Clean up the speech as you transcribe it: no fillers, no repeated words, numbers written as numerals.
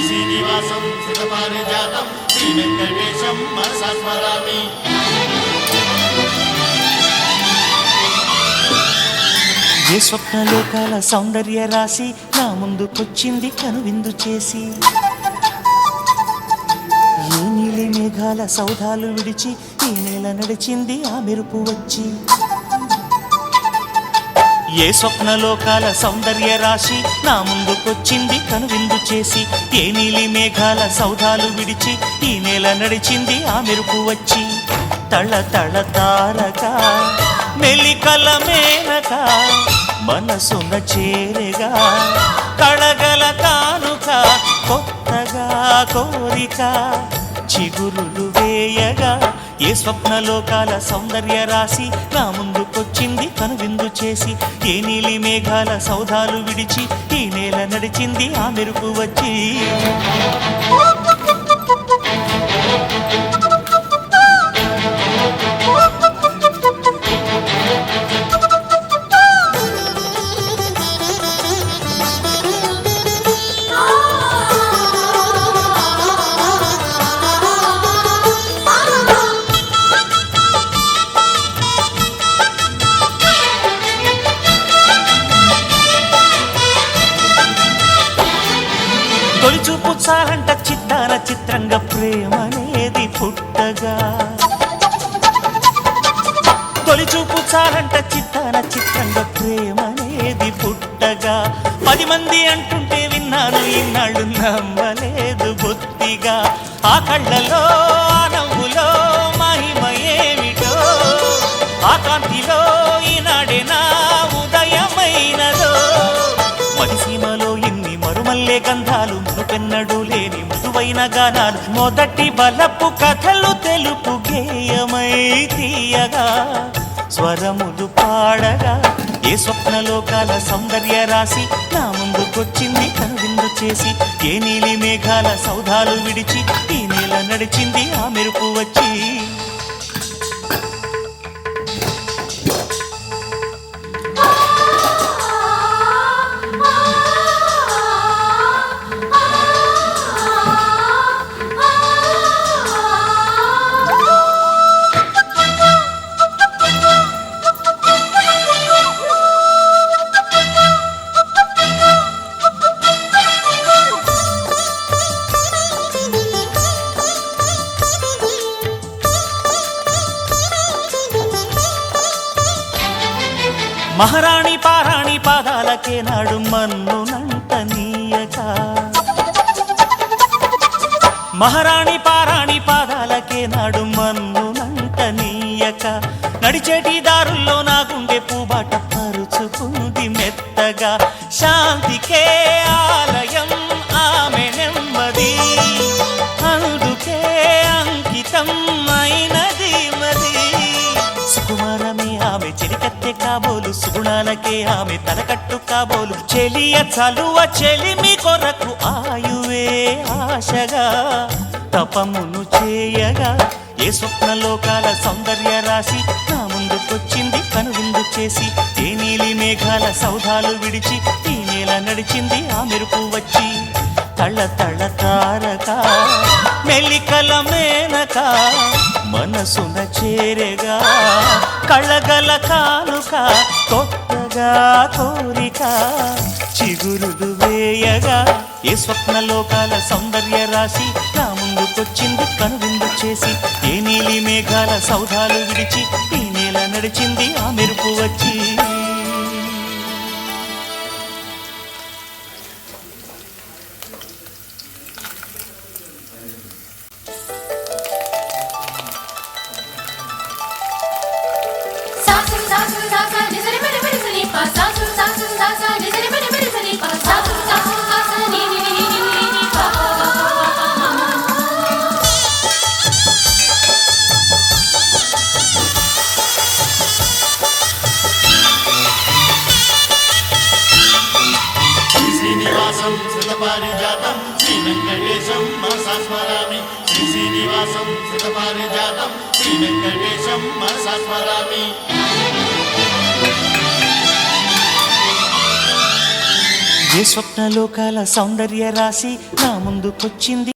శ్రీనివాసం సుతపారిజాతం శ్రీ వెంకటేశం మనసా స్మరామి. ఏ స్వప్నలోకాల సౌందర్య రాశి నా ముందుకొచ్చింది కనువిందు చేసి, ఏ నీలి మేఘాల సౌధాలు విడిచి ఈ నేల నడిచింది ఆ మెరుపు వచ్చి. ఏ స్వప్నలోకాల సౌందర్య రాశి నా ముందుకొచ్చింది కనువిందు చేసి, ఏ నీలి మేఘాల సౌధాలు విడిచి ఈ నేల నడిచింది ఆ మెరుపు వచ్చి. తళ తళ తారక మెలికల మేనక మనసున చేరగా కళగల కానుక కొత్తగా కోరిక చిగురులు వేయగా. ఏ స్వప్నలోకాల సౌందర్య రాశి నా ముందుకొచ్చింది కనువిందు చేసి, ఏ నీలి మేఘాల సౌధాలు విడిచి ఈ నేల నడిచింది ఆ మెరుపు వచ్చి. తొలిచూపు చాలంట చిత్తాన చిత్రంగా ప్రేమనేది పుట్టగా, తొలిచూపు చాలంట చిత్తాన చిత్రంగా ప్రేమనేది పుట్టగా. 10 మంది అంటుంటే విన్నాను ఇన్నాళ్ళు నమ్మలేదు బొత్తిగా. ఆ కళ్ళలో ఆ నవ్వులో మహిమ ఏమిటో, ఆ కాంతిలో ఈనాడే నా ఉదయమైనదో. మదిసీమలో ఇన్ని మరుమల్లే గంధాలు మునుపెన్నడు లేని మృదువైన గానాలు, మొదటి బలపు కథలు తెలుపు గేయమై తీయగా స్వరములు పాడగా. ఏ స్వప్నలోకాల సౌందర్య రాశి నా ముందుకొచ్చింది కనువిందు చేసి, ఏ నీలి మేఘాల సౌధాలు విడిచి ఈ నేల నడిచింది ఆ మెరుపు వచ్చి. మహారాణి పారాణి పాదాలకే నాడు మన్నునంట నీయక, మహారాణి పారాణి పాదాలకే నాడు మన్నునంట నీయక. నడిచేటి దారుల్లో నా గుండె పూబాట పరుచుకుంది మెత్తగా. శాంతికే ఆలయం ఆమె నెమ్మది, అందుకే అంకితం అయినది మది. సుకుమారమే ఆమె చెలికత్తె కాబోలు, సుగుణాలకే ఆమె తలకట్టు కాబోలు. చెలియ చలువ చెలిమి కొరకు ఆయువే ఆశగా తపమును చేయగా. ఏ స్వప్నలోకాల సౌందర్య రాశి నా ముందుకొచ్చింది కనువిందు చేసి, ఏ నీలి మేఘాల సౌధాలు విడిచి ఈ నేల నడిచింది ఆ మెరుపు వచ్చి. తళ తళ తారక మెలికల మేనక మనసున చేరగా కళగల కానుక కొత్తగా కోరిక చిగురులు వేయగా. ఏ స్వప్నలోకాల సౌందర్య రాశి నా ముందుకొచ్చింది కనువిందు చేసి, ఏ నీలి మేఘాల సౌధాలు విడిచి ఈ నేల నడిచింది ఆ మెరుపు వచ్చి. శ్రీనివాసం సుతపారిజాతం శ్రీ వెంకటేశం మనసా స్మరామి. శ్రీనివాసం సుతపారిజాతం శ్రీ వెంకటేశం మనసా స్మరామి. ఏ స్వప్నలోకాల సౌందర్య రాశి నా ముందుకొచ్చింది